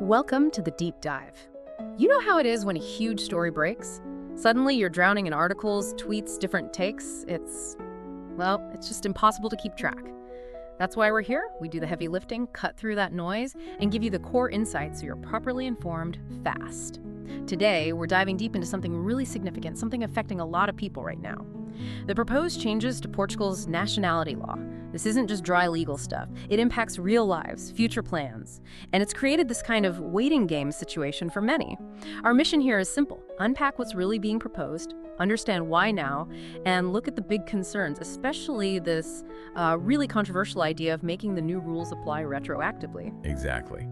Welcome to the deep dive. You know how it is when a huge story breaks? Suddenly you're drowning in articles, tweets, different takes. It's just impossible to keep track. That's why we're here. We do the heavy lifting, cut through that noise, and give you the core insights so you're properly informed fast. Today, we're diving deep into something really significant, something affecting a lot of people right now. The proposed changes to Portugal's nationality law. This isn't just dry legal stuff. It impacts real lives, future plans, and it's created this kind of waiting game situation for many. Our mission here is simple: unpack what's really being proposed, understand why now, and look at the big concerns, especially this really controversial idea of making the new rules apply retroactively. Exactly.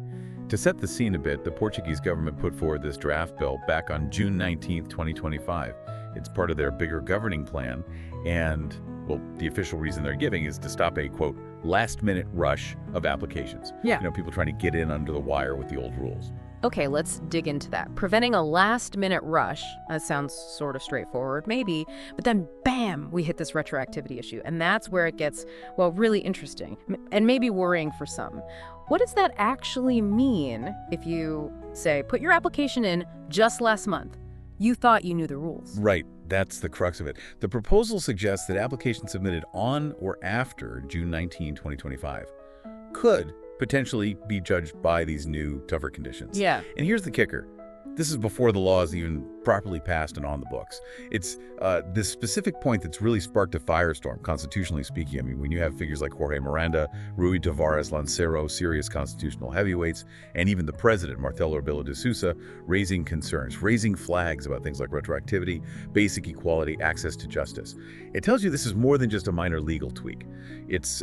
To set the scene a bit, the Portuguese government put forward this draft bill back on June 19th, 2025. It's part of their bigger governing plan, and, well, the official reason they're giving is to stop a, quote, last-minute rush of applications. Yeah. You know, people trying to get in under the wire with the old rules. Okay, let's dig into that. Preventing a last-minute rush, that sounds sort of straightforward, maybe, but then bam, we hit this retroactivity issue, and that's where it gets, well, really interesting, and maybe worrying for some. What does that actually mean if you, say, put your application in just last month? You thought you knew the rules. Right, that's the crux of it. The proposal suggests that applications submitted on or after June 19, 2025 could potentially be judged by these new, tougher conditions. Yeah. And here's the kicker. This is before the law is even properly passed and on the books. It's this specific point that's really sparked a firestorm, constitutionally speaking. I mean, when you have figures like Jorge Miranda, Rui Tavares Lancero, serious constitutional heavyweights, and even the president, Marcelo Rebelo de Sousa, raising concerns, raising flags about things like retroactivity, basic equality, access to justice. It tells you this is more than just a minor legal tweak. It's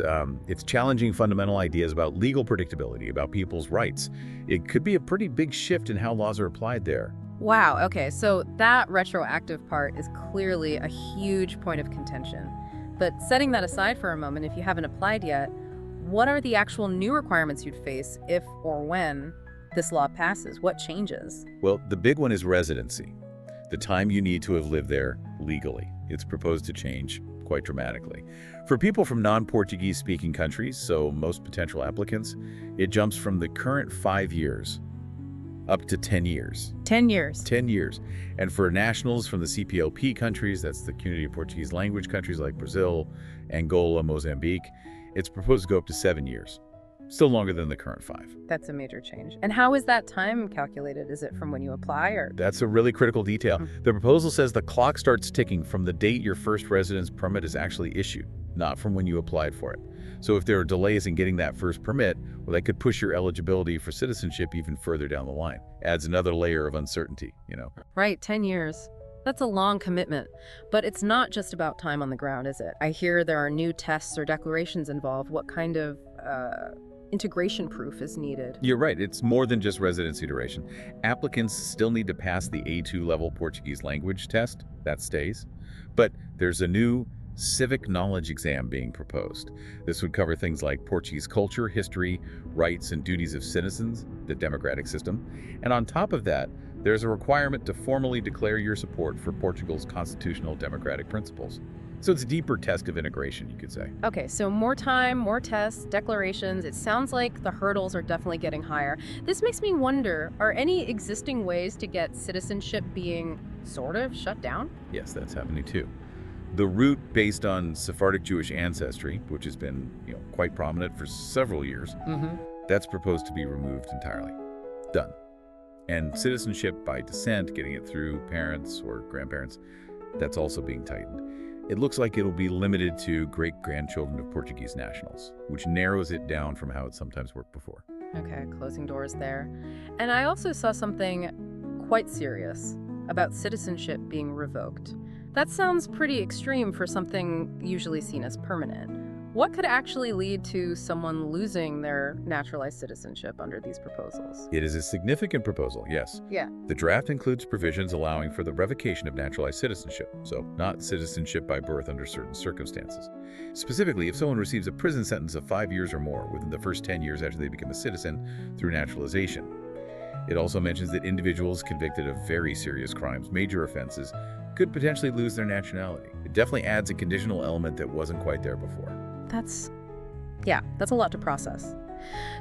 challenging fundamental ideas about legal predictability, about people's rights. It could be a pretty big shift in how laws are applied there. Wow, okay, so that retroactive part is clearly a huge point of contention. But setting that aside for a moment, if you haven't applied yet, what are the actual new requirements you'd face if or when this law passes? What changes? Well, the big one is residency, the time you need to have lived there legally. It's proposed to change quite dramatically. For people from non-Portuguese speaking countries, so most potential applicants, it jumps from the current 5 years up to 10 years. 10 years. 10 years. And for nationals from the CPLP countries, that's the Community of Portuguese Language countries like Brazil, Angola, Mozambique, it's proposed to go up to 7 years. Still longer than the current 5. That's a major change. And how is that time calculated? Is it from when you apply or? That's a really critical detail. The proposal says the clock starts ticking from the date your first residence permit is actually issued, not from when you applied for it. So if there are delays in getting that first permit, well, that could push your eligibility for citizenship even further down the line. Adds another layer of uncertainty, you know. Right, 10 years. That's a long commitment. But it's not just about time on the ground, is it? I hear there are new tests or declarations involved. What kind of integration proof is needed? You're right. It's more than just residency duration. Applicants still need to pass the A2 level Portuguese language test. That stays. But there's a new civic knowledge exam being proposed. This would cover things like Portuguese culture, history, rights and duties of citizens, the democratic system. And on top of that, there's a requirement to formally declare your support for Portugal's constitutional democratic principles. So it's a deeper test of integration, you could say. Okay, so more time, more tests, declarations. It sounds like the hurdles are definitely getting higher. This makes me wonder, are any existing ways to get citizenship being sort of shut down? Yes, that's happening too. The route based on Sephardic Jewish ancestry, which has been quite prominent for several years, that's proposed to be removed entirely. Done. And citizenship by descent, getting it through parents or grandparents, that's also being tightened. It looks like it'll be limited to great-grandchildren of Portuguese nationals, which narrows it down from how it sometimes worked before. Okay, closing doors there. And I also saw something quite serious about citizenship being revoked. That sounds pretty extreme for something usually seen as permanent. What could actually lead to someone losing their naturalized citizenship under these proposals? It is a significant proposal, yes. Yeah. The draft includes provisions allowing for the revocation of naturalized citizenship, so not citizenship by birth under certain circumstances. Specifically, if someone receives a prison sentence of 5 years or more within the first 10 years after they become a citizen through naturalization. It also mentions that individuals convicted of very serious crimes, major offenses, could potentially lose their nationality. It definitely adds a conditional element that wasn't quite there before. That's a lot to process.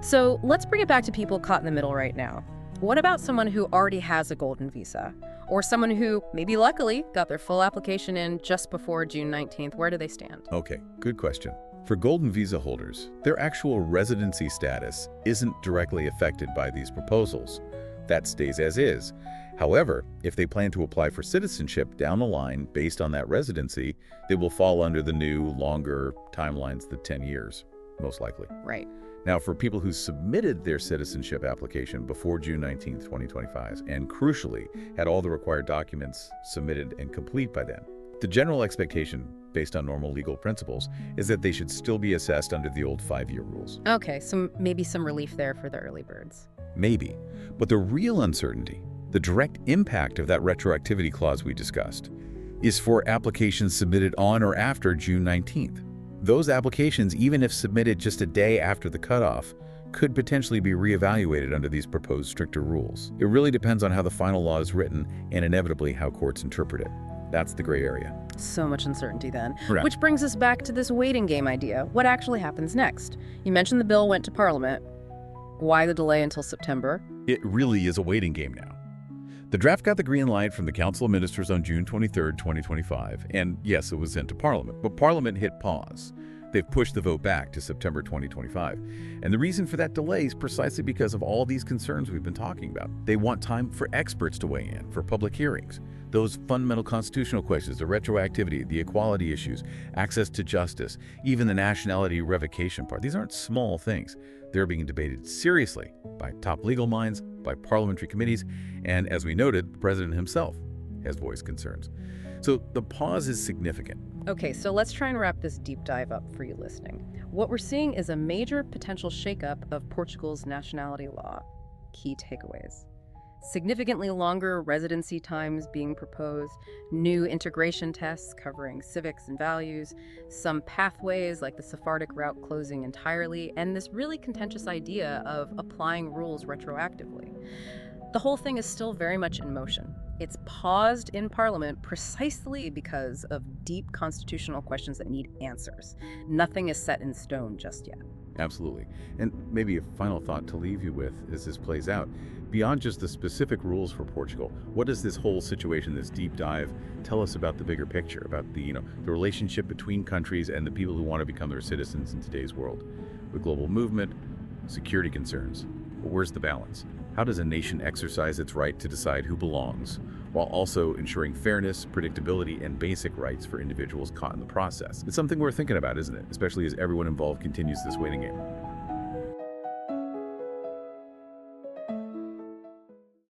So let's bring it back to people caught in the middle right now. What about someone who already has a golden visa? Or someone who, maybe luckily, got their full application in just before June 19th? Where do they stand? Okay, good question. For golden visa holders, their actual residency status isn't directly affected by these proposals. That stays as is. However, if they plan to apply for citizenship down the line based on that residency, they will fall under the new, longer timelines, the 10 years, most likely. Right. Now, for people who submitted their citizenship application before June 19, 2025, and crucially, had all the required documents submitted and complete by then, the general expectation, based on normal legal principles, is that they should still be assessed under the old 5-year rules. Okay, so maybe some relief there for the early birds. Maybe. But the real uncertainty, the direct impact of that retroactivity clause we discussed, is for applications submitted on or after June 19th. Those applications, even if submitted just a day after the cutoff, could potentially be reevaluated under these proposed stricter rules. It really depends on how the final law is written and inevitably how courts interpret it. That's the gray area. So much uncertainty then. Right. Which brings us back to this waiting game idea. What actually happens next? You mentioned the bill went to Parliament. Why the delay until September? It really is a waiting game now. The draft got the green light from the Council of Ministers on June 23, 2025, and yes, it was sent to Parliament, but Parliament hit pause. They've pushed the vote back to September 2025. And the reason for that delay is precisely because of all these concerns we've been talking about. They want time for experts to weigh in, for public hearings. Those fundamental constitutional questions, the retroactivity, the equality issues, access to justice, even the nationality revocation part. These aren't small things. They're being debated seriously by top legal minds, by parliamentary committees, and as we noted, the president himself has voiced concerns. So the pause is significant. Okay, so let's try and wrap this deep dive up for you listening. What we're seeing is a major potential shakeup of Portugal's nationality law. Key takeaways. Significantly longer residency times being proposed, new integration tests covering civics and values, some pathways like the Sephardic route closing entirely, and this really contentious idea of applying rules retroactively. The whole thing is still very much in motion. It's paused in Parliament precisely because of deep constitutional questions that need answers. Nothing is set in stone just yet. Absolutely. And maybe a final thought to leave you with as this plays out. Beyond just the specific rules for Portugal, what does this whole situation, this deep dive, tell us about the bigger picture, about the relationship between countries and the people who want to become their citizens in today's world? With global movement, security concerns. But where's the balance? How does a nation exercise its right to decide who belongs, while also ensuring fairness, predictability, and basic rights for individuals caught in the process? It's something we're thinking about, isn't it? Especially as everyone involved continues this waiting game.